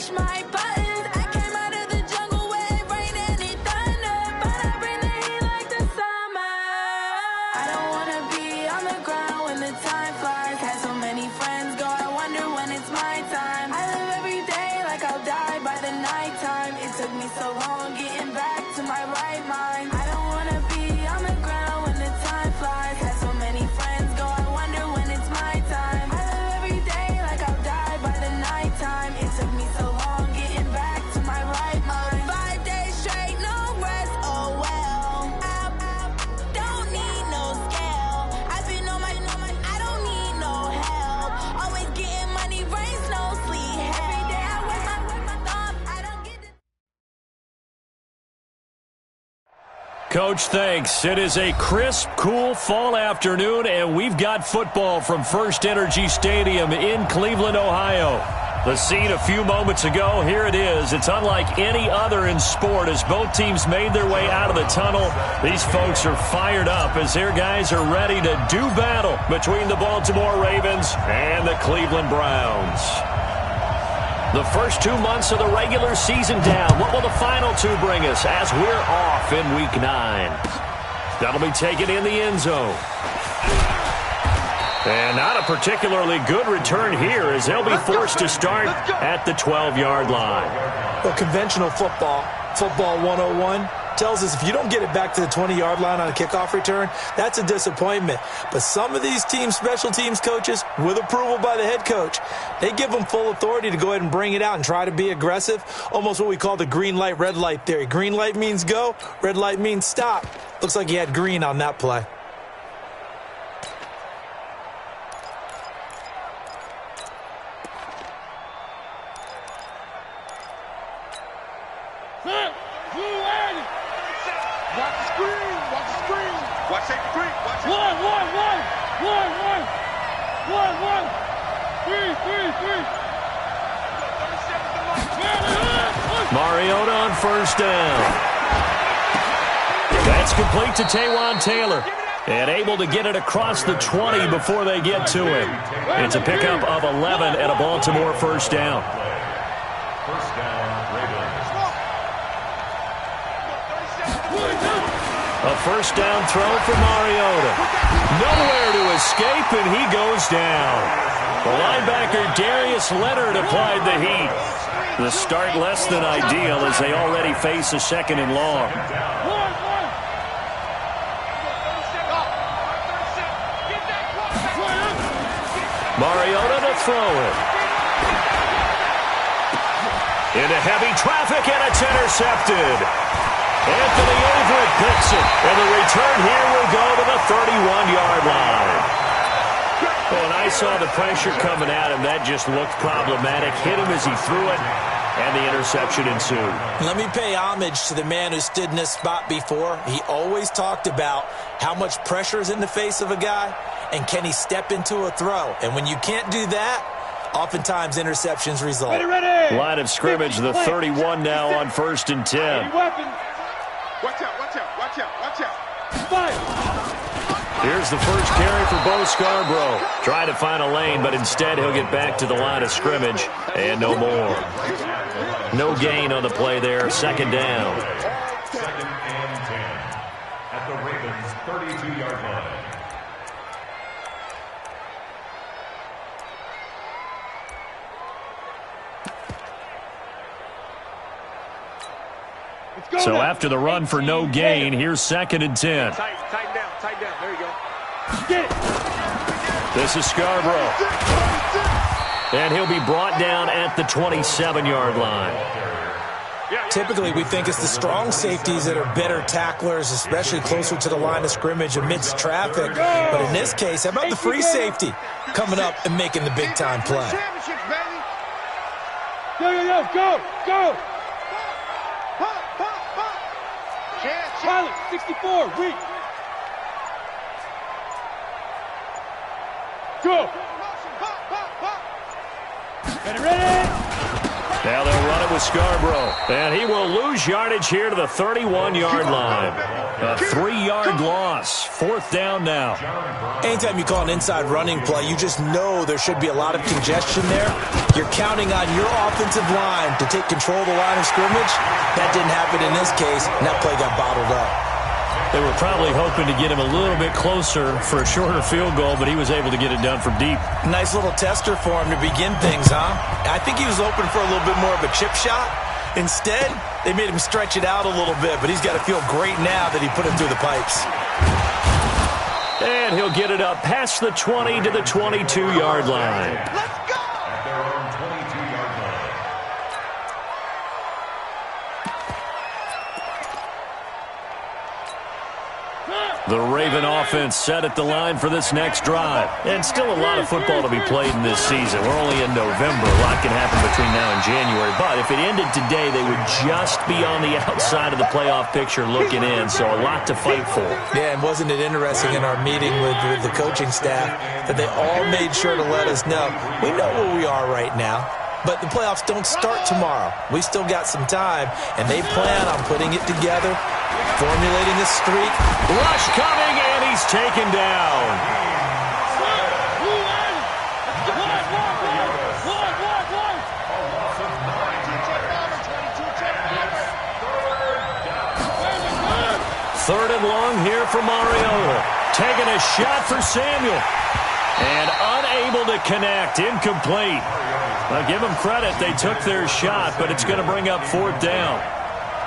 push my buttons. I came out of the jungle where it rained and it thunder, but I bring the heat like the summer. I don't wanna be on the ground when the time flies. Had so many friends go, I wonder when it's my time. I live every day like I'll die by the nighttime. It took me so long getting back to my right mind. I don't wanna be on the ground when the time flies. Had so many friends go, I wonder when it's my time. I live every day like I'll die by the nighttime. It took me so long getting back to my right mind. 5 days straight, no rest, oh well. I don't need no scale. I've been on my, I don't need no help. Always getting money, rain, snow, sleet. Every day I wake my thumb, I don't get the Coach, thanks. It is a crisp, cool fall afternoon, and we've got football from First Energy Stadium in Cleveland, Ohio. The scene a few moments ago, here it is. It's unlike any other in sport as both teams made their way out of the tunnel. These folks are fired up as their guys are ready to do battle between the Baltimore Ravens and the Cleveland Browns. The first 2 months of the regular season down. What will the final two bring us as we're off in Week 9? That'll be taken in the end zone. And not a particularly good return here as they'll be forced to start at the 12-yard line. Well, conventional football 101, tells us if you don't get it back to the 20-yard line on a kickoff return, that's a disappointment. But some of these special teams coaches, with approval by the head coach, they give them full authority to go ahead and bring it out and try to be aggressive, almost what we call the green light, red light theory. Green light means go, red light means stop. Looks like he had green on that play. Mariota on first down. That's complete to Taywan Taylor. And able to get it across the 20 before they get to him. It's a pickup of 11 and a Baltimore first down. First down, Ravens. A first down throw for Mariota. Nowhere to escape, and he goes down. The linebacker Darius Leonard applied the heat. The start less than ideal as they already face a second and long. Mariota to throw it. Into heavy traffic, and it's intercepted. Anthony Averett picks it, and the return here will go to the 31-yard line. When I saw the pressure coming at him, that just looked problematic. Hit him as he threw it, and the interception ensued. Let me pay homage to the man who stood in this spot before. He always talked about how much pressure is in the face of a guy, and can he step into a throw. And when you can't do that, oftentimes interceptions result. Ready. Line of scrimmage, the 31 now on 1st and 10. Watch out, watch out, watch out, watch out. Fire. Here's the first carry for Bo Scarborough. Trying to find a lane, but instead he'll get back to the line of scrimmage, and no more. No gain on the play there, second down. Second and 10 at the Ravens' 32-yard line. So after the run for no gain, here's 2nd and 10. Tighten down, there you go. Get it. This is Scarborough. And he'll be brought down at the 27-yard line. Typically, we think it's the strong safeties that are better tacklers, especially closer to the line of scrimmage amidst traffic. But in this case, how about the free safety coming up and making the big-time play? Go. Pilot, 64, weak. Go. Ready. Now they'll run it with Scarborough. And he will lose yardage here to the 31-yard line. A 3-yard loss. 4th down now. Anytime you call an inside running play, you just know there should be a lot of congestion there. You're counting on your offensive line to take control of the line of scrimmage. That didn't happen in this case, and that play got bottled up. They were probably hoping to get him a little bit closer for a shorter field goal, but he was able to get it done from deep. Nice little tester for him to begin things, huh? I think he was open for a little bit more of a chip shot. Instead, they made him stretch it out a little bit, but he's got to feel great now that he put it through the pipes. And he'll get it up past the 20 to the 22-yard line. Let's go! At their own 22-yard line. The Raven offense set at the line for this next drive. And still a lot of football to be played in this season. We're only in November. A lot can happen between now and January. But if it ended today, they would just be on the outside of the playoff picture looking in. So a lot to fight for. Yeah, and wasn't it interesting in our meeting with the coaching staff that they all made sure to let us know, we know where we are right now, but the playoffs don't start tomorrow. We still got some time, and they plan on putting it together, formulating a streak. Rush coming, and he's taken down. Third and long here for Mariota. Taking a shot for Samuel. And unable to connect. Incomplete. I'll give them credit. They took their shot, but it's going to bring up 4th down.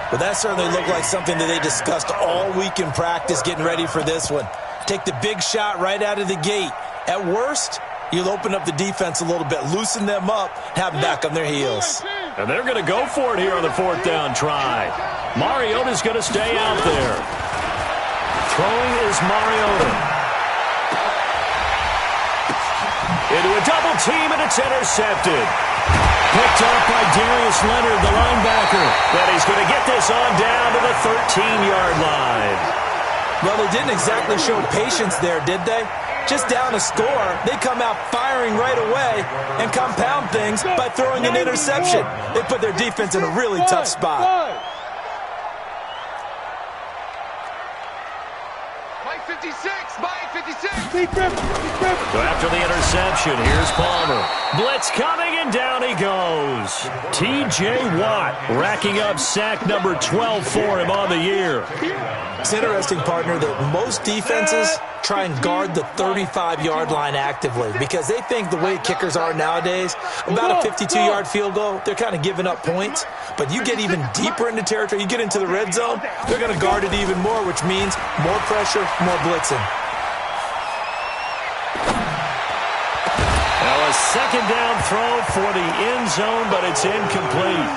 Well, that certainly looked like something that they discussed all week in practice getting ready for this one. Take the big shot right out of the gate. At worst, you'll open up the defense a little bit, loosen them up, have them back on their heels. And they're going to go for it here on the 4th down try. Mariota's going to stay out there. Throwing is Mariota. Into a double team, and it's intercepted. Picked up by Darius Leonard, the linebacker. But he's going to get this on down to the 13-yard line. Well, they didn't exactly show patience there, did they? Just down a score, they come out firing right away and compound things by throwing an interception. They put their defense in a really tough spot. Mike 56, Mike 56. So after the interception, here's Palmer. Blitz coming, and down he goes. T.J. Watt racking up sack number 12 for him on the year. It's interesting, partner, that most defenses try and guard the 35-yard line actively because they think the way kickers are nowadays, about a 52-yard field goal, they're kind of giving up points. But you get even deeper into territory, you get into the red zone, they're going to guard it even more, which means more pressure, more blitzing. Now a second down throw for the end zone, but it's incomplete.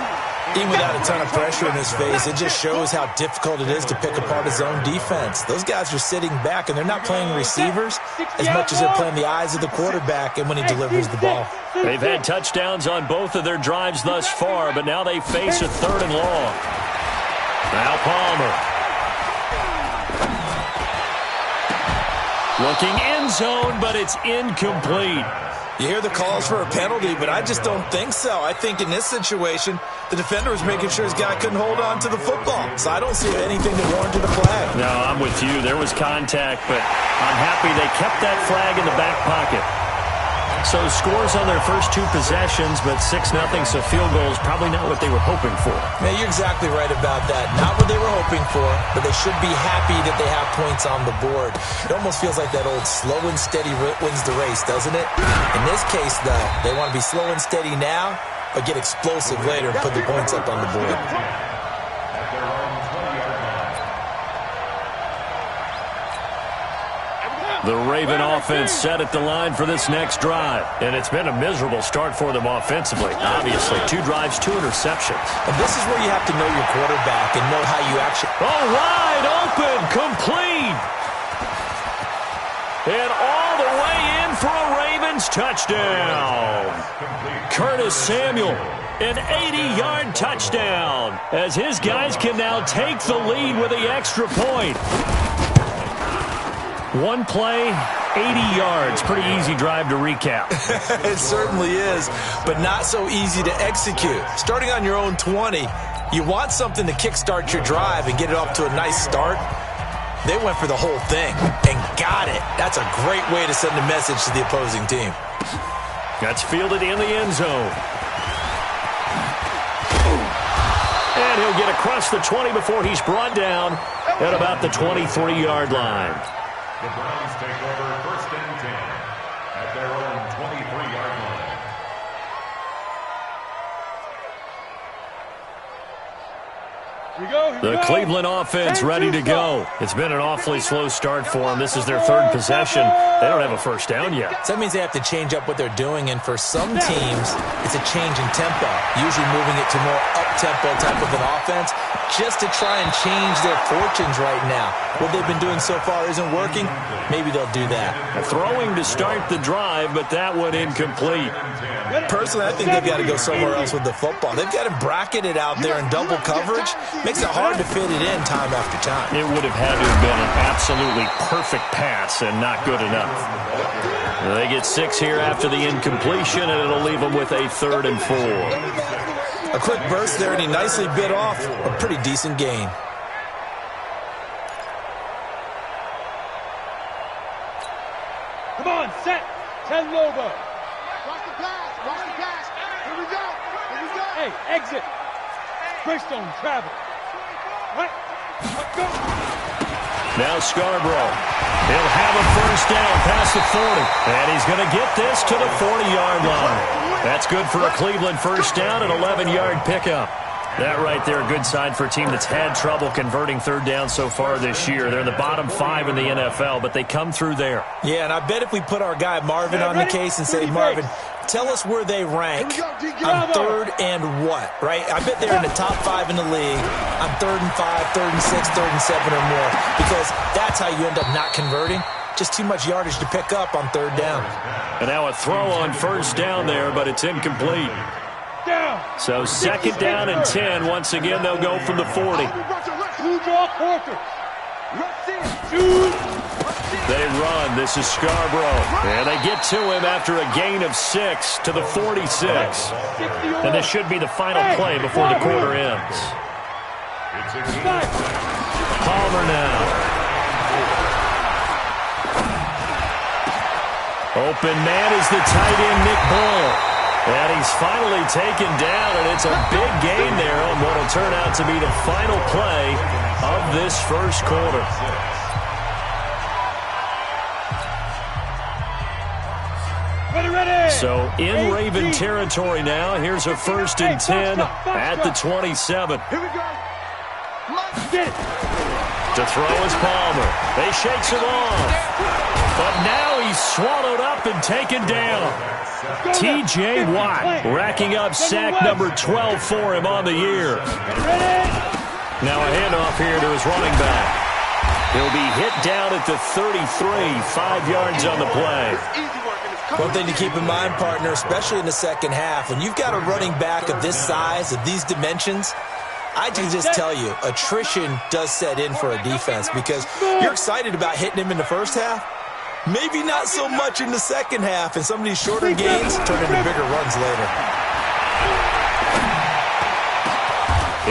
Even without a ton of pressure in his face, it just shows how difficult it is to pick apart his own defense. Those guys are sitting back, and they're not playing receivers as much as they're playing the eyes of the quarterback and when he delivers the ball. They've had touchdowns on both of their drives thus far, but now they face a 3rd and long. Now Palmer. Looking end zone, but it's incomplete. You hear the calls for a penalty, but I just don't think so. I think in this situation, the defender was making sure his guy couldn't hold on to the football. So I don't see anything that warranted a flag. No, I'm with you. There was contact, but I'm happy they kept that flag in the back pocket. So scores on their first 2 possessions, but 6-0, so field goal is probably not what they were hoping for. Man, you're exactly right about that. Not what they were hoping for, but they should be happy that they have points on the board. It almost feels like that old slow and steady wins the race, doesn't it? In this case, though, they want to be slow and steady now, but get explosive later and put the points up on the board. The Raven offense set at the line for this next drive. And it's been a miserable start for them offensively. Obviously, 2 drives, 2 interceptions. And this is where you have to know your quarterback and know how you actually... Oh, wide open, complete. And all the way in for a Ravens touchdown. Curtis Samuel, an 80-yard touchdown, as his guys can now take the lead with the extra point. One play, 80 yards. Pretty easy drive to recap. It certainly is, but not so easy to execute. Starting on your own 20, you want something to kickstart your drive and get it off to a nice start. They went for the whole thing and got it. That's a great way to send a message to the opposing team. That's fielded in the end zone. And he'll get across the 20 before he's brought down at about the 23-yard line. The Browns take over 1st and 10 at their own 23-yard line. The Cleveland offense ready to go. It's been an awfully slow start for them. This is their 3rd possession. They don't have a first down yet. So that means they have to change up what they're doing, and for some teams, it's a change in tempo, usually moving it to more up-tempo type of an offense just to try and change their fortunes right now. What they've been doing so far isn't working. Maybe they'll do that. Throwing to start the drive, but that one incomplete. Personally, I think they've got to go somewhere else with the football. They've got to bracket it out there in double coverage. Makes it hard to fit it in time after time. It would have had to have been an absolutely perfect pass and not good enough. They get 6 here after the incompletion, and it'll leave them with a 3rd and 4. A quick burst there, and he nicely bit off a pretty decent gain. Come on, set. 10 logo. Watch the pass. Watch the pass. Here we go. Here we go. Hey, exit. Greystone, travel. Right. Go. Now Scarborough. He'll have a first down past the 40. And he's going to get this to the 40-yard line. That's good for a Cleveland first down, an 11-yard pickup. That right there, a good sign for a team that's had trouble converting 3rd down so far this year. They're in the bottom 5 in the NFL, but they come through there. Yeah, and I bet if we put our guy Marvin on the case and say, Marvin, tell us where they rank on 3rd and what, right? I bet they're in the top 5 in the league on 3rd and 5, 3rd and 6, 3rd and 7 or more, because that's how you end up not converting. Just too much yardage to pick up on 3rd down. And now a throw on first down there, but it's incomplete. So 2nd down and 10. Once again, they'll go from the 40. They run. This is Scarborough. And they get to him after a gain of 6 to the 46. And this should be the final play before the quarter ends. Palmer now. Open man is the tight end, Nick Boyle. And he's finally taken down, and it's a big gain there on what will turn out to be the final play of this first quarter. So in Raven territory now, here's a 1st and 10 at the 27. Here we go. To throw is Palmer. They shakes him off. But now he's swallowed up and taken down. T.J. Watt racking up sack number 12 for him on the year. Now a handoff here to his running back. He'll be hit down at the 33, 5 yards on the play. One thing to keep in mind, partner, especially in the second half, when you've got a running back of this size, of these dimensions, I can just tell you, attrition does set in for a defense because you're excited about hitting him in the first half. Maybe not so much in the second half, and some of these shorter gains turn into bigger runs later.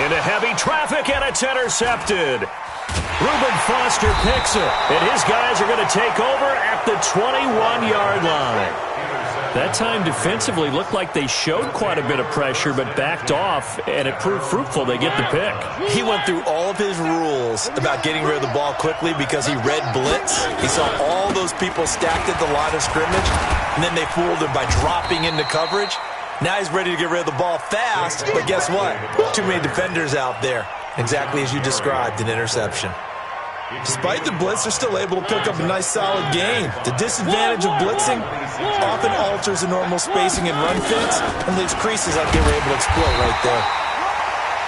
Into heavy traffic, and it's intercepted. Reuben Foster picks it, and his guys are going to take over at the 21-yard line. That time defensively looked like they showed quite a bit of pressure but backed off, and it proved fruitful. They get the pick. He went through all of his rules about getting rid of the ball quickly because he read blitz. He saw all those people stacked at the line of scrimmage, and then they fooled him by dropping into coverage. Now he's ready to get rid of the ball fast, but guess what? Too many defenders out there. Exactly as you described, an interception. Despite the blitz, they're still able to pick up a nice solid gain. The disadvantage of blitzing often alters the normal spacing and run fits and leaves creases like they were able to exploit right there.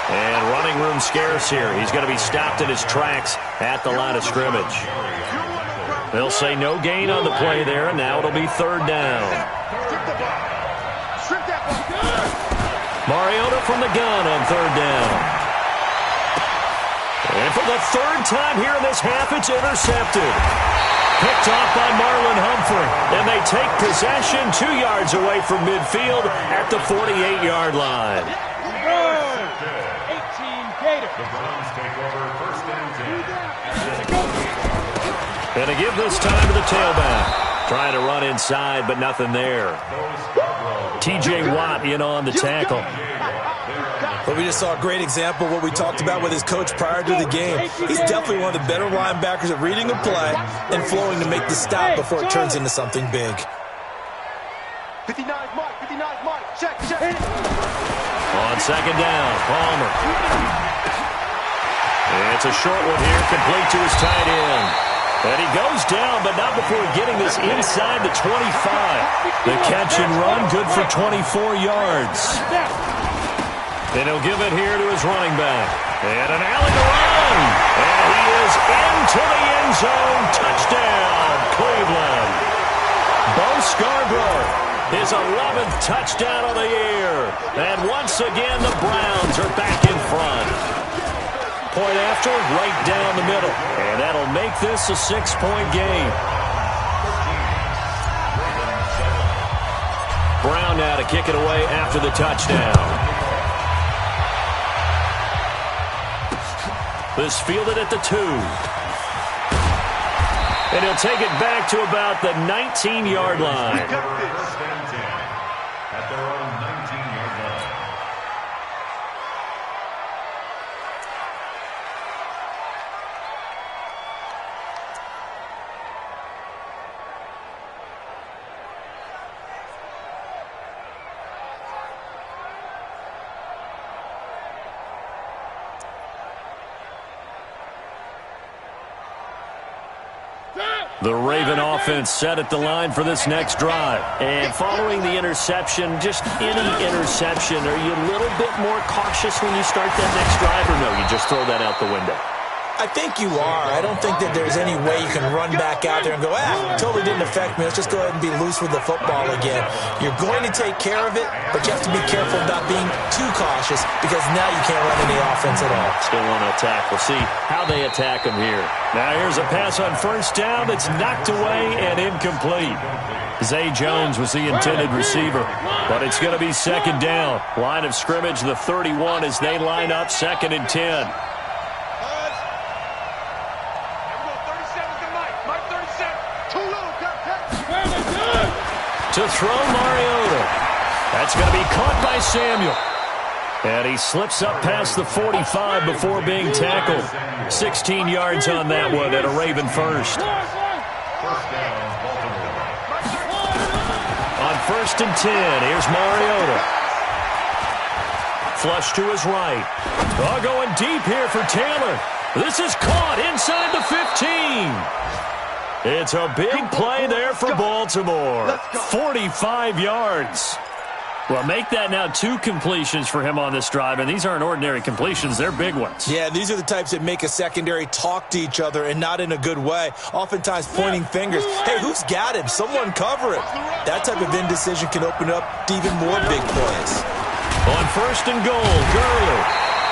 And running room scarce here. He's going to be stopped in his tracks at the line of scrimmage. They'll say no gain on the play there, and now it'll be 3rd down. Mariota from the gun on 3rd down. And for the 3rd time here in this half, it's intercepted. Picked off by Marlon Humphrey. And they take possession 2 yards away from midfield at the 48-yard line. 18 Gators. The Browns take over first and 10. And to give this time to the tailback. Trying to run inside, but nothing there. T.J. Watt in on the tackle. But we just saw a great example of what we talked about with his coach prior to the game. He's definitely one of the better linebackers at reading a play and flowing to make the stop before it turns into something big. 59 Mike, check. On second down, Palmer. It's a short one here, complete to his tight end. And he goes down, but not before getting this inside the 25. The catch and run, good for 24 yards. And he'll give it here to his running back. And an alley to run. And he is into the end zone. Touchdown, Cleveland. Bo Scarborough, his 11th touchdown of the year. And once again, the Browns are back in front. Point after, right down the middle. And that'll make this a 6-point game. Brown now to kick it away after the touchdown. This fielded at the 2. And he'll take it back to about the 19-yard line. First and 10 at their own 19-yard line. The Raven offense set at the line for this next drive. And following the interception, just any interception, are you a little bit more cautious when you start that next drive, or no, you just throw that out the window? I think you are. I don't think that there's any way you can run back out there and go, totally didn't affect me. Let's just go ahead and be loose with the football again. You're going to take care of it, but you have to be careful about being too cautious because now you can't run any offense at all. Still want to attack. We'll see how they attack him here. Now here's a pass on first down that's knocked away and incomplete. Zay Jones was the intended receiver, but it's going to be second down. Line of scrimmage, the 31 as they line up second and 10. To throw Mariota. That's going to be caught by Samuel. And he slips up past the 45 before being tackled. 16 yards on that one at a Raven first. First down, Baltimore. On first and 10, here's Mariota. Flush to his right. Oh, going deep here for Taylor. This is caught inside the 15. It's a big play there for Baltimore. 45 yards. Well, make that now 2 completions for him on this drive, and these aren't ordinary completions. They're big ones. Yeah, these are the types that make a secondary talk to each other and not in a good way. Oftentimes pointing fingers. Hey, who's got him? Someone cover it. That type of indecision can open up to even more big plays. On first and goal, Gurley.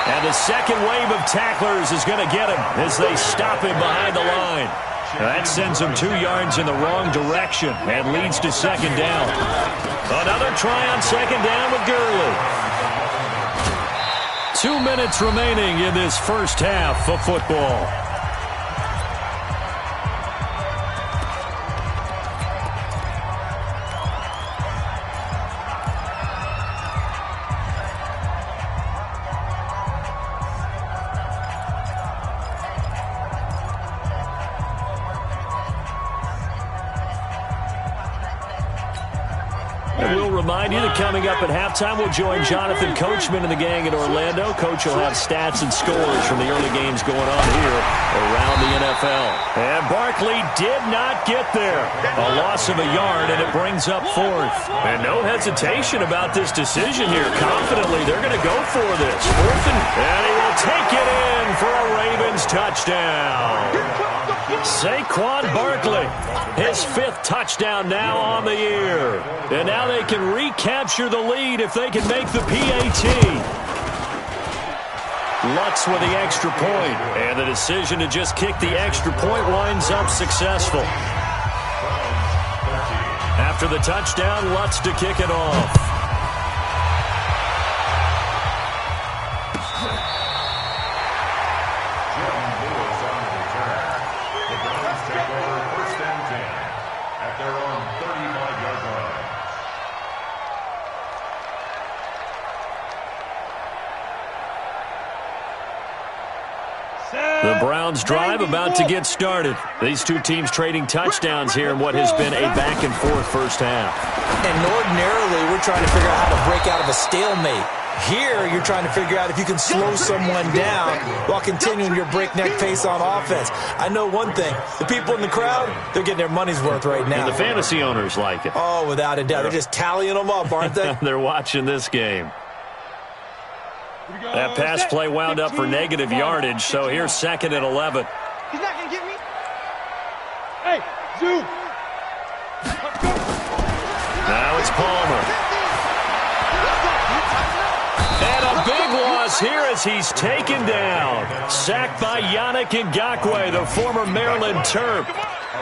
And the second wave of tacklers is going to get him as they stop him behind the line. That sends him 2 yards in the wrong direction and leads to second down. Another try on second down with Gurley. 2 minutes remaining in this first half of football. Remind you that coming up at halftime, we'll join Jonathan Coachman and the gang in Orlando. Coach will have stats and scores from the early games going on here around the NFL. And Barkley did not get there. A loss of a yard, and it brings up fourth. And no hesitation about this decision here. Confidently, they're going to go for this. Fourth and he will take it in for a Ravens touchdown. Saquon Barkley, his 5th touchdown now on the year. And now they can recapture the lead if they can make the PAT. Lutz with the extra point, and the decision to just kick the extra point winds up successful. After the touchdown, Lutz to kick it off. The Browns drive about to get started. These two teams trading touchdowns here in what has been a back-and-forth first half. And ordinarily, we're trying to figure out how to break out of a stalemate. Here, you're trying to figure out if you can slow someone down while continuing your breakneck pace on offense. I know one thing. The people in the crowd, they're getting their money's worth right now. And the fantasy owners like it. Oh, without a doubt. They're just tallying them up, aren't they? They're watching this game. That pass play wound up for negative yardage, so here's 2nd and 11. He's not going to get me. Hey, zoom. Now it's Palmer. And a big loss here as he's taken down. Sacked by Yannick Ngakoue, the former Maryland Terp.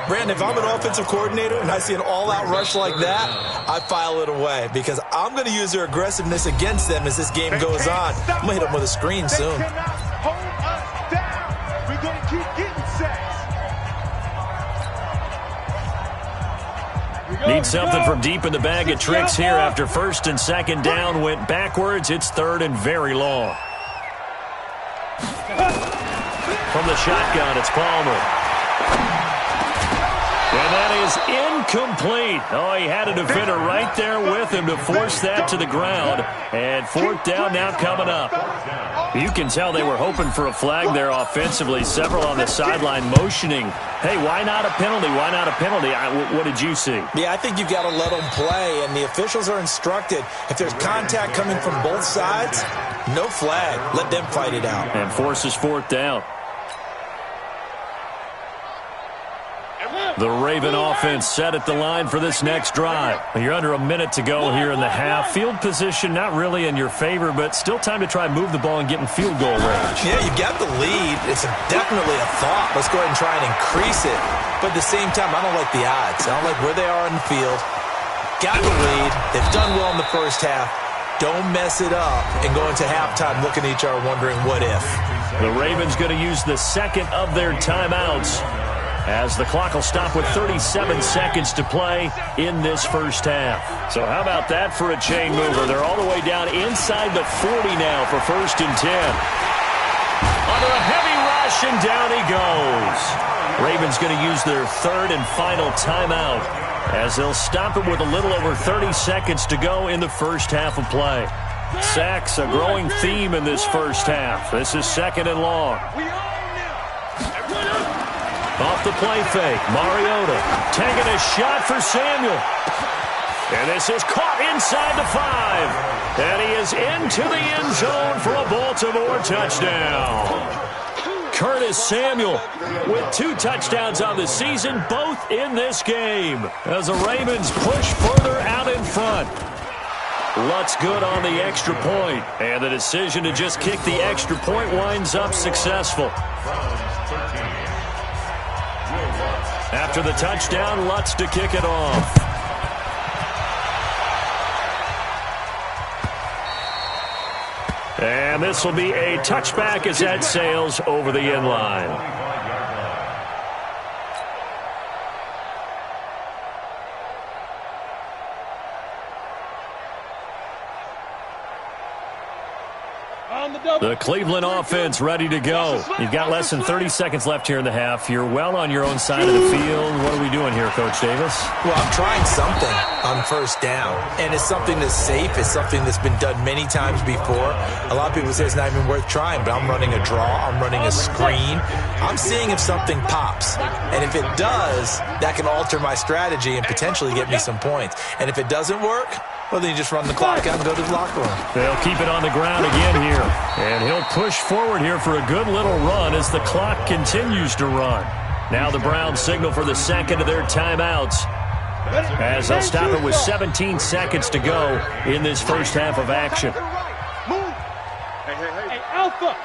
Brandon, if I'm an offensive coordinator and I see an all-out rush like that, I file it away because I'm going to use their aggressiveness against them as this game goes on. I'm going to hit them with a screen soon. They cannot hold us down. We're going to keep getting sacks. Need something from deep in the bag of tricks here after 1st and 2nd down went backwards. It's 3rd and very long. From the shotgun, it's Palmer. And that is incomplete. Oh, he had a defender right there with him to force that to the ground. And 4th down now coming up. You can tell they were hoping for a flag there offensively. Several on the sideline motioning, hey, why not a penalty? Why not a penalty? What did you see? Yeah, I think you've got to let them play, and the officials are instructed. If there's contact coming from both sides, no flag. Let them fight it out. And forces 4th down. The Raven offense set at the line for this next drive. You're under a minute to go here in the half. Field position not really in your favor, but still time to try and move the ball and get in field goal range. Yeah, you got the lead. It's definitely a thought. Let's go ahead and try and increase it. But at the same time, I don't like the odds. I don't like where they are in the field. Got the lead. They've done well in the first half. Don't mess it up and go into halftime looking at each other wondering what if. The Ravens going to use the 2nd of their timeouts, as the clock will stop with 37 seconds to play in this first half. So how about that for a chain mover? They're all the way down inside the 40 now for 1st and 10. Under a heavy rush, and down he goes. Ravens going to use their 3rd and final timeout, as they'll stop it with a little over 30 seconds to go in the first half of play. Sacks, a growing theme in this first half. This is 2nd and long. Off the play fake, Mariota taking a shot for Samuel. And this is caught inside the 5. And he is into the end zone for a Baltimore touchdown. Curtis Samuel with 2 touchdowns on the season, both in this game, as the Ravens push further out in front. Lutz good on the extra point, and the decision to just kick the extra point winds up successful. After the touchdown, Lutz to kick it off. And this will be a touchback as that sails over the end line. The Cleveland offense ready to go. You've got less than 30 seconds left here in the half. You're well on your own side of the field. What are we doing here, Coach Davis? Well, I'm trying something on 1st down, and it's something that's safe. It's something that's been done many times before. A lot of people say it's not even worth trying, but I'm running a draw. I'm running a screen. I'm seeing if something pops, and if it does, that can alter my strategy and potentially get me some points. And if it doesn't work, well, then you just run the clock out and go to the locker room. They'll keep it on the ground again here. And he'll push forward here for a good little run as the clock continues to run. Now the Browns signal for the 2nd of their timeouts, as they'll stop it with 17 seconds to go in this first half of action. Hey, Alpha,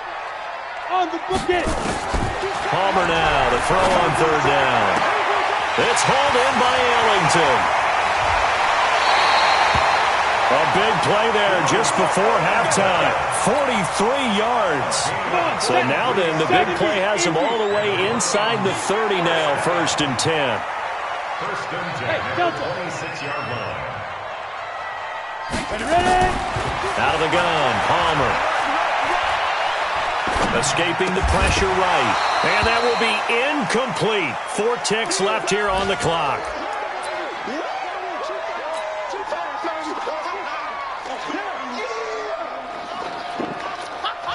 On the bucket. Palmer now to throw on third down. It's hauled in by Ellington. A big play there just before halftime. 43 yards. So now then, the big play has him all the way inside the 30 now, 1st and 10. First and 10 at the 26-yard line. Ready? Out of the gun, Palmer. Escaping the pressure right. And that will be incomplete. 4 ticks left here on the clock.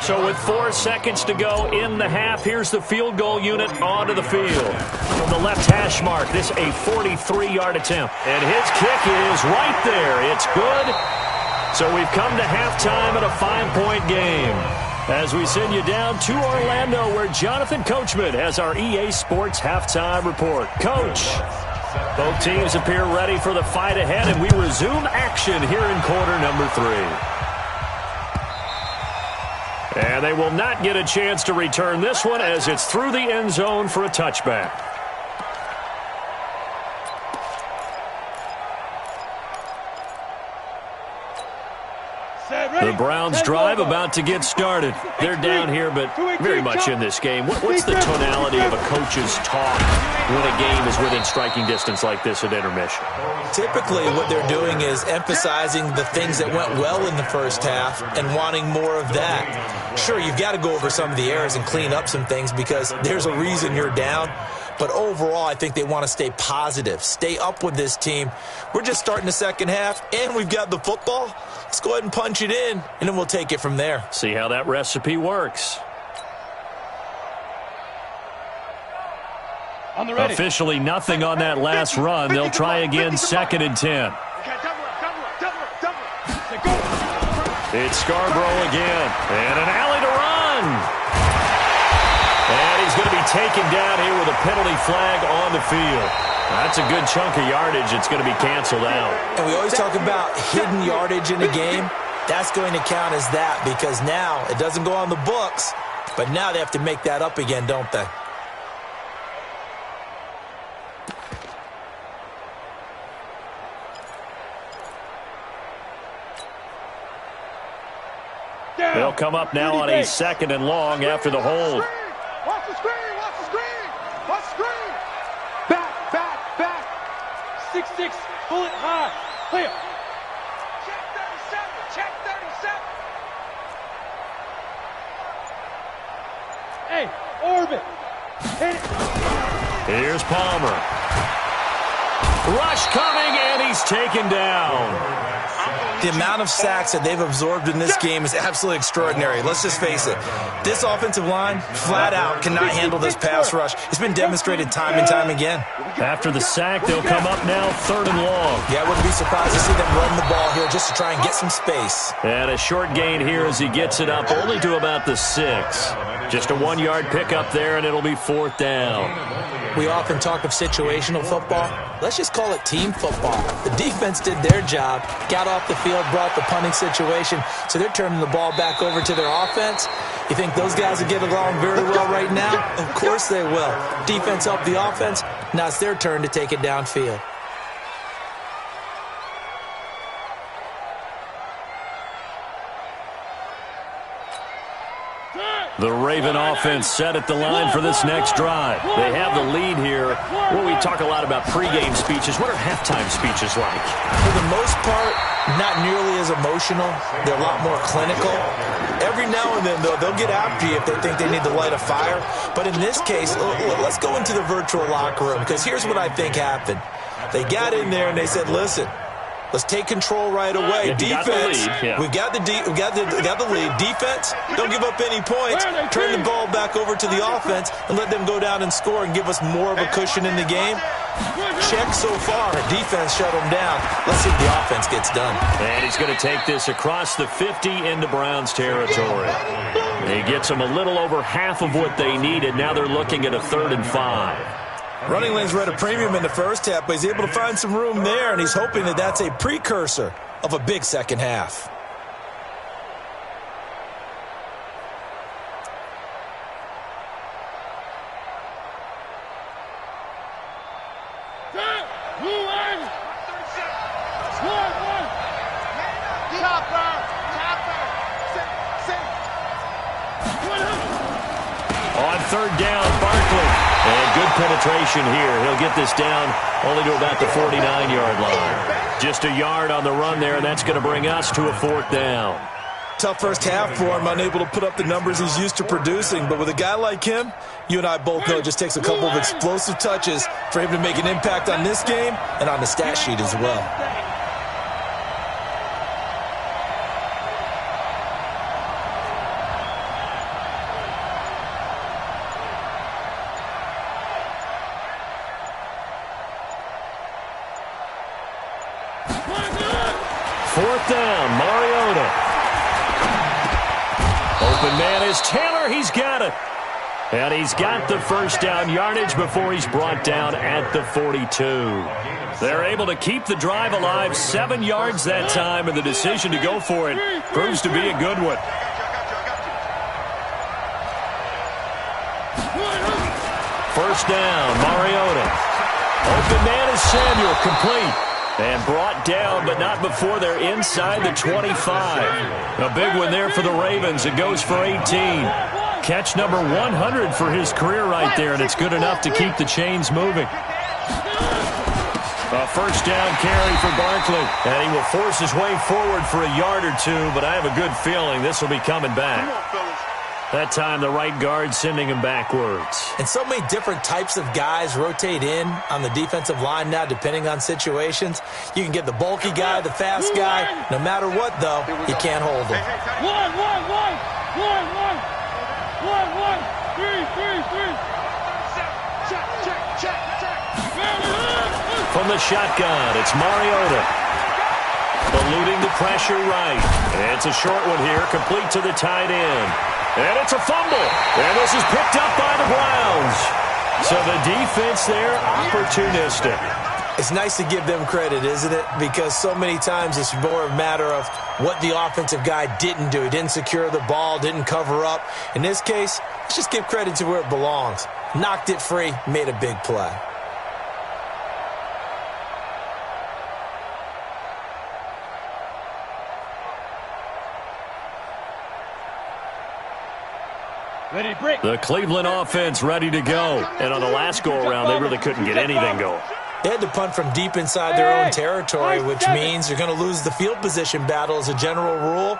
So with 4 seconds to go in the half, here's the field goal unit onto the field. From the left hash mark, this a 43-yard attempt. And his kick is right there. It's good. So we've come to halftime at a 5-point game. As we send you down to Orlando, where Jonathan Coachman has our EA Sports halftime report. Coach, both teams appear ready for the fight ahead, and we resume action here in quarter number 3. And they will not get a chance to return this one as it's through the end zone for a touchback. The Browns drive about to get started. They're down here, but very much in this game. What's the tonality of a coach's talk when a game is within striking distance like this at intermission? Typically, what they're doing is emphasizing the things that went well in the first half and wanting more of that. Sure, you've got to go over some of the errors and clean up some things because there's a reason you're down. But overall, I think they want to stay positive, stay up with this team. We're just starting the second half, and we've got the football. Let's go ahead and punch it in, and then we'll take it from there. See how that recipe works. On the ready. Officially nothing on that last run. They'll try again, 2nd and 10. It's Scarborough again, and an alley to run. And he's going to be taken down here with a penalty flag on the field. That's a good chunk of yardage. It's going to be canceled out. And we always talk about hidden yardage in a game. That's going to count as that because now it doesn't go on the books, but now they have to make that up again, don't they? They'll come up now on a 2nd and long after the hold. Watch the screen! Watch the screen! Watch the screen! Back, back, back! 6-6, pull it high. Clear. Check 37! Check 37! Hey, orbit. Hit it. Here's Palmer. Rush coming, and he's taken down. The amount of sacks that they've absorbed in this game is absolutely extraordinary. Let's just face it. This offensive line, flat out, cannot handle this pass rush. It's been demonstrated time and time again. After the sack, they'll come up now 3rd and long. Yeah, I wouldn't be surprised to see them run the ball here just to try and get some space. And a short gain here as he gets it up only to about the 6. Just a 1-yard pickup there, and it'll be 4th down. We often talk of situational football. Let's just call it team football. The defense did their job, got off the field, brought the punting situation, so they're turning the ball back over to their offense. You think those guys will get along very well right now? Of course they will. Defense helped the offense. Now it's their turn to take it downfield. The Raven offense set at the line for this next drive. They have the lead here. Well, we talk a lot about pregame speeches. What are halftime speeches like? For the most part, not nearly as emotional. They're a lot more clinical. Every now and then, though, they'll get after you if they think they need to light a fire. But in this case, let's go into the virtual locker room, because here's what I think happened. They got in there and they said, listen, let's take control right away. Defense, we got the lead. Defense, don't give up any points. Turn the ball back over to the offense and let them go down and score and give us more of a cushion in the game. Check so far. Defense shut them down. Let's see if the offense gets done. And he's going to take this across the 50 into Browns territory. He gets them a little over half of what they needed. Now they're looking at a 3rd and 5. Running lanes were at a premium in the first half, but he's able to find some room there, and he's hoping that that's a precursor of a big second half. third down, Barkley. And good penetration here. He'll get this down only to about the 49-yard line. Just a yard on the run there, and that's going to bring us to a fourth down. Tough first half for him, unable to put up the numbers he's used to producing. But with a guy like him, you and I both know it just takes a couple of explosive touches for him to make an impact on this game and on the stat sheet as well. Fourth down, Mariota. Open man is Taylor. He's got it. And he's got the first down yardage before he's brought down at the 42. They're able to keep the drive alive, 7 yards that time, and the decision to go for it proves to be a good one. First down, Mariota. Open man is Samuel, complete. And brought down, but not before they're inside the 25. A big one there for the Ravens. It goes for 18. Catch number 100 for his career right there, and it's good enough to keep the chains moving. A first down carry for Barkley. And he will force his way forward for a yard or two, but I have a good feeling this will be coming back. That time, the right guard sending him backwards. And so many different types of guys rotate in on the defensive line now, depending on situations. You can get the bulky guy, the fast guy. No matter what, though, you can't hold him. From the shotgun, it's Mariota. Eluding the pressure right. It's a short one here, complete to the tight end. And it's a fumble. And this is picked up by the Browns. So the defense there, opportunistic. It's nice to give them credit, isn't it? Because so many times it's more a matter of what the offensive guy didn't do. He didn't secure the ball, didn't cover up. In this case, let's just give credit to where it belongs. Knocked it free, made a big play. The Cleveland offense ready to go. And on the last go-around, they really couldn't get anything going. They had to punt from deep inside their own territory, which means you're going to lose the field position battle as a general rule.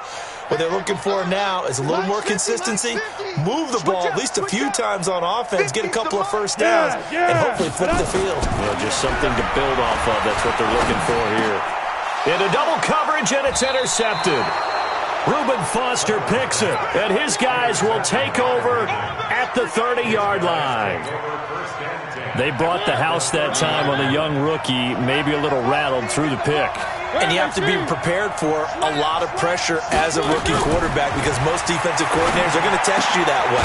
What they're looking for now is a little more consistency, move the ball at least a few times on offense, get a couple of first downs, and hopefully flip the field. Well, just something to build off of. That's what they're looking for here. Into double coverage, and it's intercepted. Reuben Foster picks it, and his guys will take over at the 30-yard line. They brought the house that time on the young rookie, maybe a little rattled through the pick. And you have to be prepared for a lot of pressure as a rookie quarterback because most defensive coordinators are going to test you that way.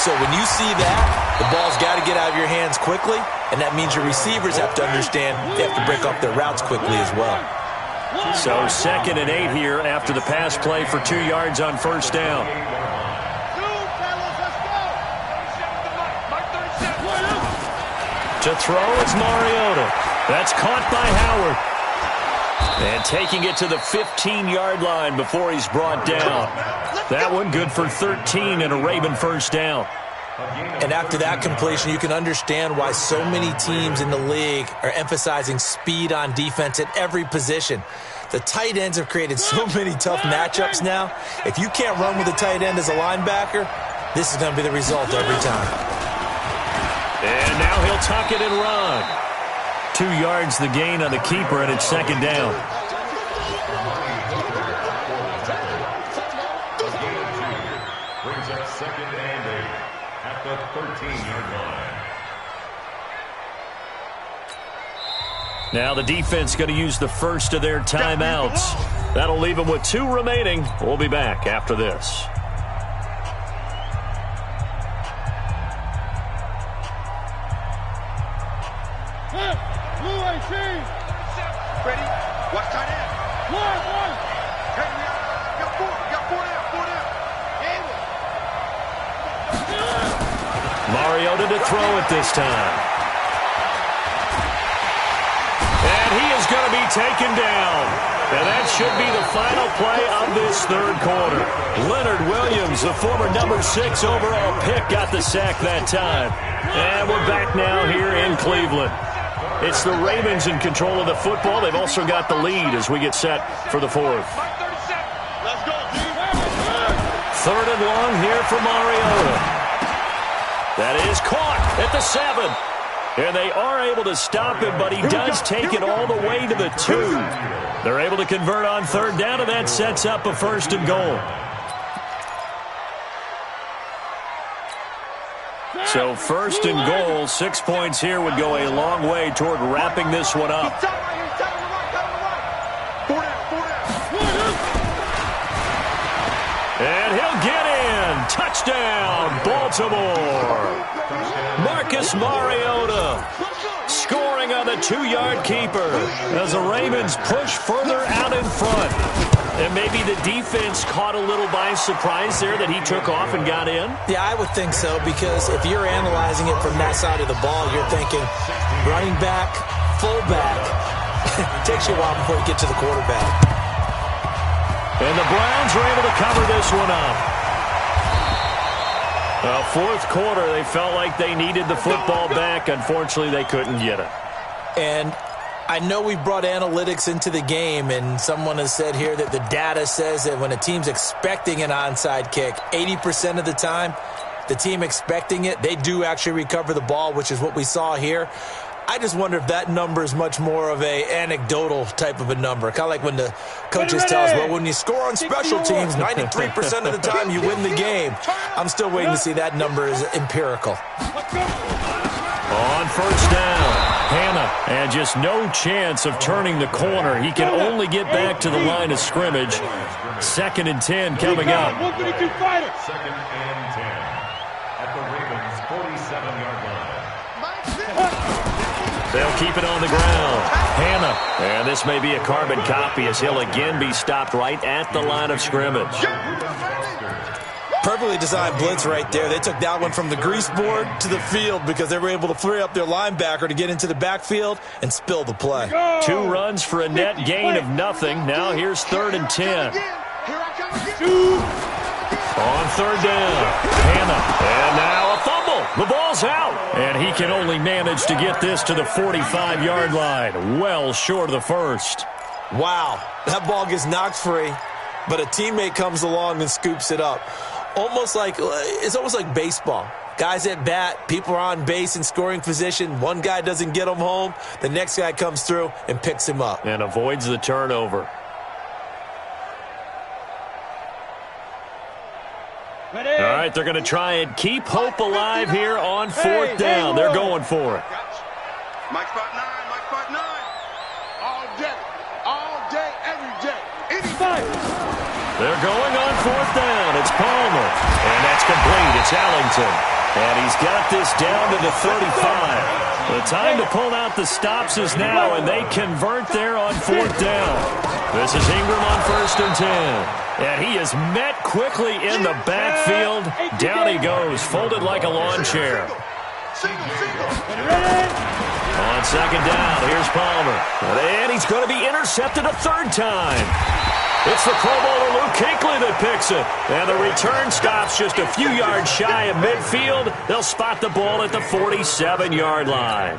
So when you see that, the ball's got to get out of your hands quickly, and that means your receivers have to understand they have to break off their routes quickly as well. So 2nd and 8 here after the pass play for 2 yards on first down. To throw is Mariota. That's caught by Howard. And taking it to the 15-yard line before he's brought down. That one good for 13 and a Raven first down. And after that completion, you can understand why so many teams in the league are emphasizing speed on defense at every position. The tight ends have created so many tough matchups now. If you can't run with a tight end as a linebacker, this is going to be the result every time. And now he'll tuck it and run. 2 yards the gain on the keeper, and it's 2nd down. Brings up 2nd and 8 at the 13-yard line. Now the defense going to use the first of their timeouts. That'll leave them with 2 remaining. We'll be back after this. Ready? Watch tight end. One. Hey, we got 4. We got 4 down. Mariota to throw it this time. And he is going to be taken down. And that should be the final play of this third quarter. Leonard Williams, the former number 6 overall pick, got the sack that time. And we're back now here in Cleveland. It's the Ravens in control of the football. They've also got the lead as we get set for the fourth. Third and long here for Mariota. That is caught at the 7. And they are able to stop him, but he does take it all the way to the 2. They're able to convert on third down, and that sets up a first and goal. So first and goal, 6 points here would go a long way toward wrapping this one up. And he'll get in. Touchdown, Baltimore. Marcus Mariota scoring on the 2-yard keeper as the Ravens push further out in front. And maybe the defense caught a little by surprise there that he took off and got in? Yeah, I would think so, because if you're analyzing it from that side of the ball, you're thinking running back, fullback. It takes you a while before you get to the quarterback. And the Browns are able to cover this one up. Fourth quarter, they felt like they needed the football back. Unfortunately, they couldn't get it. And I know we brought analytics into the game, and someone has said here that the data says that when a team's expecting an onside kick, 80% of the time, the team expecting it, they do actually recover the ball, which is what we saw here. I just wonder if that number is much more of a anecdotal type of a number. Kind of like when the coaches tell us, well, when you score on special teams, 93% of the time you win the game. I'm still waiting to see that number is empirical. On first down, Hannah, and just no chance of turning the corner. He can only get back to the line of scrimmage. 2nd and 10 coming up. 2nd and 10 at the Ravens' 47-yard line. They'll keep it on the ground. Hannah, and this may be a carbon copy as he'll again be stopped right at the line of scrimmage. Perfectly designed blitz right there. They took that one from the grease board to the field because they were able to free up their linebacker to get into the backfield and spill the play. 2 runs for a net gain of nothing. Now here's 3rd and 10. On third down, Hannah, and now a fumble. The ball's out, and he can only manage to get this to the 45-yard line, well short of the first. Wow, that ball gets knocked free, but a teammate comes along and scoops it up. It's almost like baseball. Guys at bat, people are on base in scoring position. One guy doesn't get him home. The next guy comes through and picks him up. And avoids the turnover. All right, they're going to try and keep hope alive here on 4th down. They're going for it. Mike spot 9, Mike spot 9. All day, every day. Anytime. They're going on 4th down. It's Palmer. And that's complete. It's Allington. And he's got this down to the 35. The time to pull out the stops is now, and they convert there on 4th down. This is Ingram on 1st and 10. And he is met quickly in the backfield. Down he goes, folded like a lawn chair. On 2nd down, here's Palmer. And he's going to be intercepted a 3rd time. It's the Pro Bowler Luke Kuechly that picks it. And the return stops just a few yards shy of midfield. They'll spot the ball at the 47-yard line.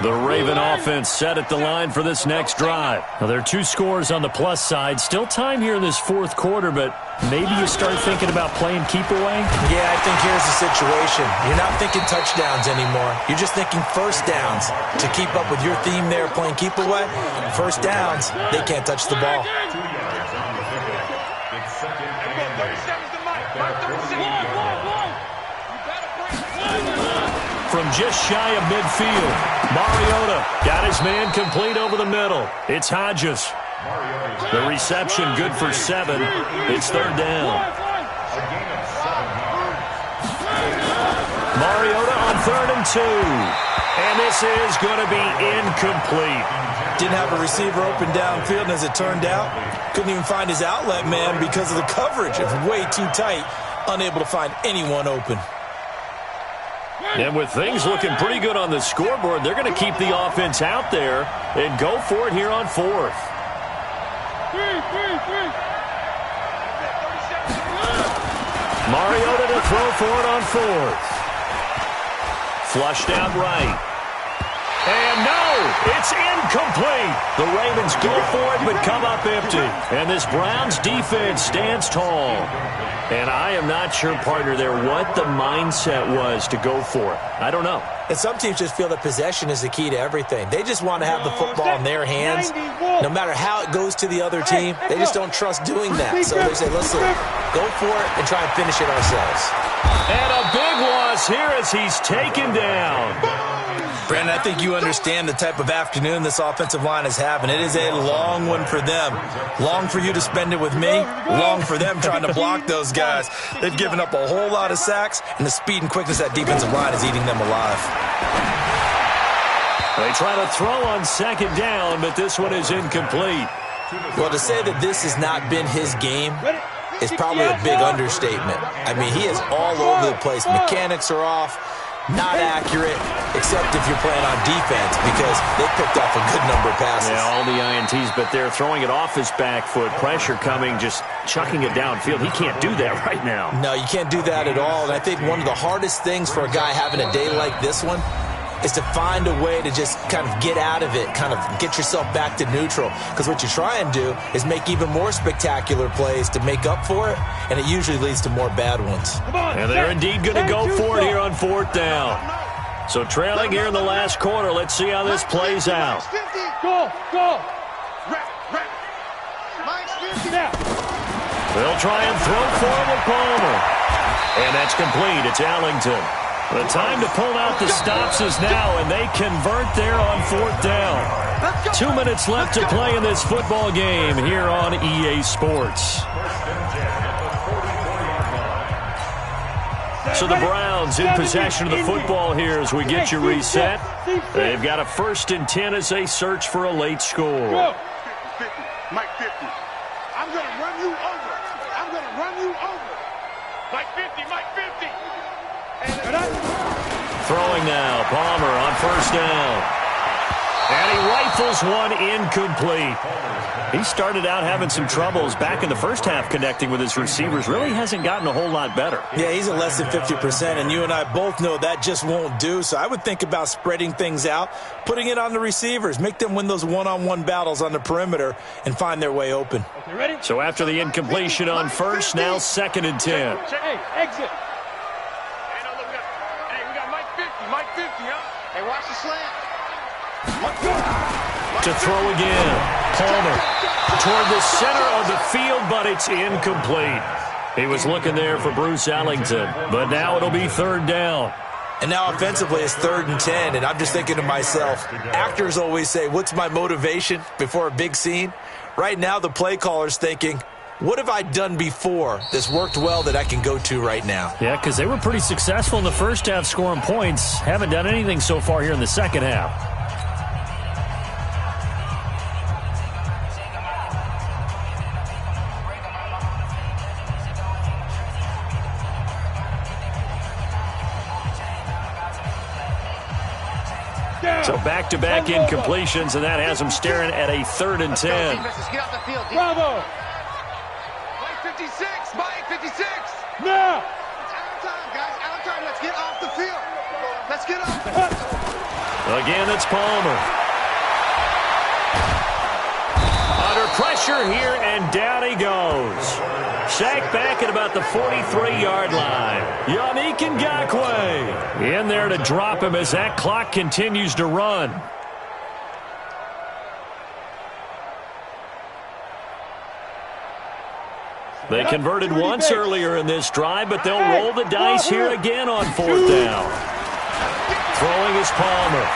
The Raven offense set at the line for this next drive. Now, there are 2 scores on the plus side. Still time here in this 4th quarter, but maybe you start thinking about playing keep away? Yeah, I think here's the situation. You're not thinking touchdowns anymore. You're just thinking first downs. To keep up with your theme there, playing keep away, first downs, they can't touch the ball. 2 yards on the pickup. It's 2nd and 8. From just shy of midfield, Mariota got his man complete over the middle. It's Hodges. The reception good for 7. It's 3rd down. Mariota on 3rd and 2. And this is going to be incomplete. Didn't have a receiver open downfield, and as it turned out, couldn't even find his outlet man because of the coverage. It was way too tight, unable to find anyone open. And with things looking pretty good on the scoreboard, they're going to keep the offense out there and go for it here on fourth. Mariota to throw for it on fourth. Flushed out right. And no, it's incomplete. The Ravens go for it but come up empty. And this Browns defense stands tall. And I am not sure, partner, there what the mindset was to go for it. I don't know. And some teams just feel that possession is the key to everything. They just want to have the football in their hands. No matter how it goes to the other team, they just don't trust doing that. So they say, listen, go for it and try and finish it ourselves. And a big loss here as he's taken down. Brandon, I think you understand the type of afternoon this offensive line is having. It is a long one for them. Long for you to spend it with me. Long for them trying to block those guys. They've given up a whole lot of sacks, and the speed and quickness of that defensive line is eating them alive. They try to throw on second down, but this one is incomplete. Well, to say that this has not been his game is probably a big understatement. I mean, he is all over the place. Mechanics are off. Not accurate, except if you're playing on defense, because they picked off a good number of passes. Yeah, all the INTs, but they're throwing it off his back foot. Pressure coming, just chucking it downfield. He can't do that right now. No, you can't do that at all. And I think one of the hardest things for a guy having a day like this one is to find a way to just kind of get out of it, kind of get yourself back to neutral. Because what you try and do is make even more spectacular plays to make up for it, and it usually leads to more bad ones. And they're indeed going to go for it here on fourth down. So trailing here in the last quarter, let's see how this plays out. Go. They'll try and throw for it with Palmer. And that's complete. It's Allington. The time to pull out the stops is now, and they convert there on fourth down. 2 minutes left to play in this football game here on EA Sports. So the Browns in possession of the football here as we get you reset. They've got a 1st and 10 as they search for a late score. 50, Mike 50. I'm going to run you over. I'm going to run you over. Mike 50, Mike 50. Throwing now, Palmer on 1st down. And he rifles one incomplete. He started out having some troubles back in the first half connecting with his receivers. Really hasn't gotten a whole lot better. Yeah, he's at less than 50%, and you and I both know that just won't do. So I would think about spreading things out, putting it on the receivers, make them win those one-on-one battles on the perimeter, and find their way open. Okay, ready? So after the incompletion on 1st, now 2nd and 10. Hey, exit. Mike 50, huh? Hey, watch the slant. To throw again. Palmer toward the center of the field, but it's incomplete. He was looking there for Bruce Ellington, but now it'll be 3rd down. And now offensively it's 3rd and 10, and I'm just thinking to myself, actors always say, what's my motivation before a big scene? Right now the play caller's thinking, what have I done before that's worked well that I can go to right now? Yeah, because they were pretty successful in the first half scoring points. Haven't done anything so far here in the second half. So back-to-back incompletions, and that has them staring at a 3rd and 10. Bravo. Mike 56, Mike 56. Now. It's out of time, guys. Out of time. Let's get off the field. Let's get off. Again, it's Palmer. Under pressure here, and down he goes. Sacked back at about the 43-yard line. Yannick Ngakoue in there to drop him as that clock continues to run. They converted once earlier in this drive, but they'll roll the dice here again on 4th down. Throwing is Palmer.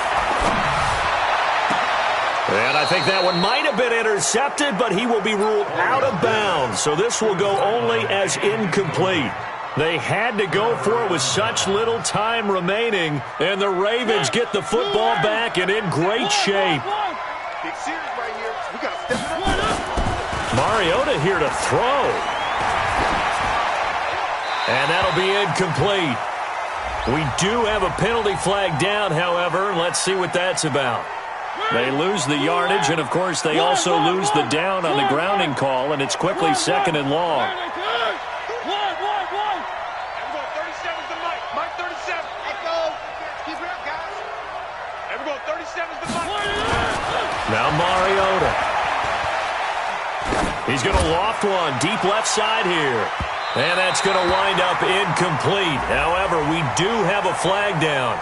And I think that one might have been intercepted, but he will be ruled out of bounds. So this will go only as incomplete. They had to go for it with such little time remaining, and the Ravens get the football back and in great shape. Big series right here. We got to step it up. Mariota here to throw. And that'll be incomplete. We do have a penalty flag down, however. Let's see what that's about. They lose the yardage, and, of course, they also lose the down on the grounding call, and it's quickly second and long. Now Mariota. He's going to loft one deep left side here. And that's going to wind up incomplete. However, we do have a flag down.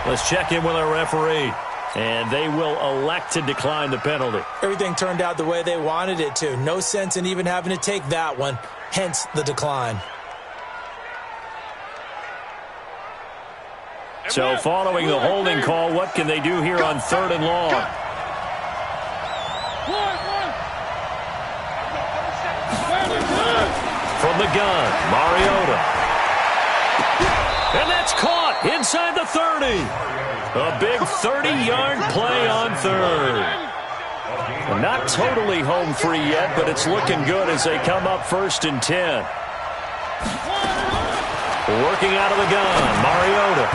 Let's check in with our referee. And they will elect to decline the penalty. Everything turned out the way they wanted it to. No sense in even having to take that one. Hence the decline. So following the holding call, what can they do here on 3rd and long? From the gun, Mariota. And that's caught inside the 30. A big 30-yard play on 3rd. Not totally home free yet, but it's looking good as they come up 1st and 10. Working out of the gun, Mariota.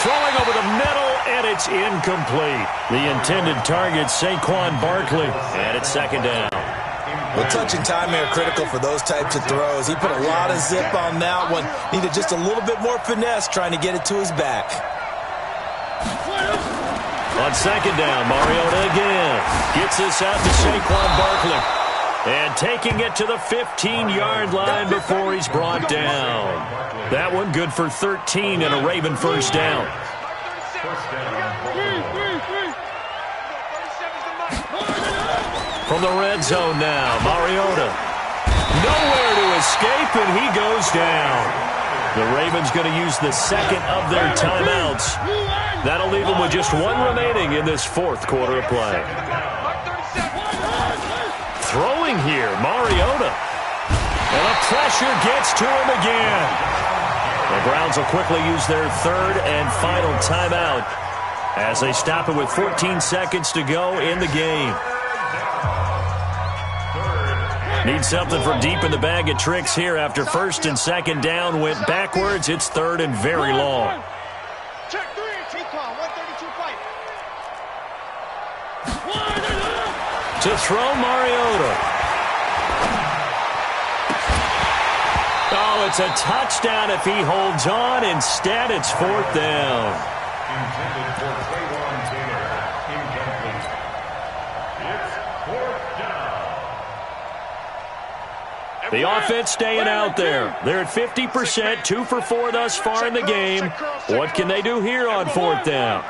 Throwing over the middle, and it's incomplete. The intended target, Saquon Barkley, and it's 2nd down. Well, touch and timing are critical for those types of throws. He put a lot of zip on that one. Needed just a little bit more finesse trying to get it to his back. On 2nd down, Mariota again. Gets this out to Saquon Barkley. And taking it to the 15-yard line before he's brought down. That one good for 13 and a Raven 1st down. From the red zone now, Mariota. Nowhere to escape, and he goes down. The Ravens going to use the 2nd of their timeouts. That'll leave them with just 1 remaining in this 4th quarter of play. Throwing here, Mariota. And the pressure gets to him again. The Browns will quickly use their 3rd and final timeout as they stop it with 14 seconds to go in the game. Need something from deep in the bag of tricks here after 1st and 2nd down went backwards. It's 3rd and very long. Check 3, T-Con, 132 fight. To throw, Mariota. Oh, it's a touchdown if he holds on. Instead, it's 4th down. Intended for Trayvon Taylor. Incomplete. It's 4th down. The offense staying out there. They're at 50%, 2 for 4 thus far in the game. What can they do here on 4th down?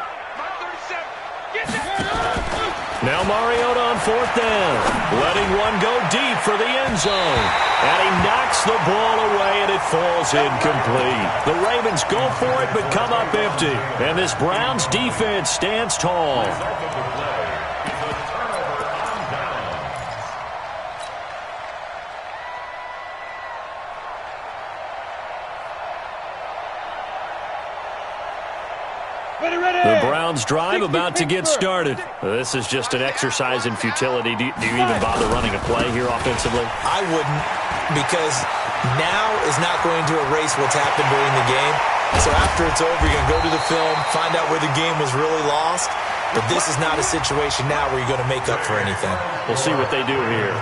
Now Mariota on 4th down. Letting one go deep for the end zone. And he knocks the ball away, and it falls incomplete. The Ravens go for it, but come up empty. And this Browns defense stands tall. The Browns drive about to get started. This is just an exercise in futility. Do you even bother running a play here offensively? I wouldn't, because now is not going to erase what's happened during the game. So after it's over, you're going to go to the film, find out where the game was really lost. But this is not a situation now where you're going to make up for anything. We'll see what they do here.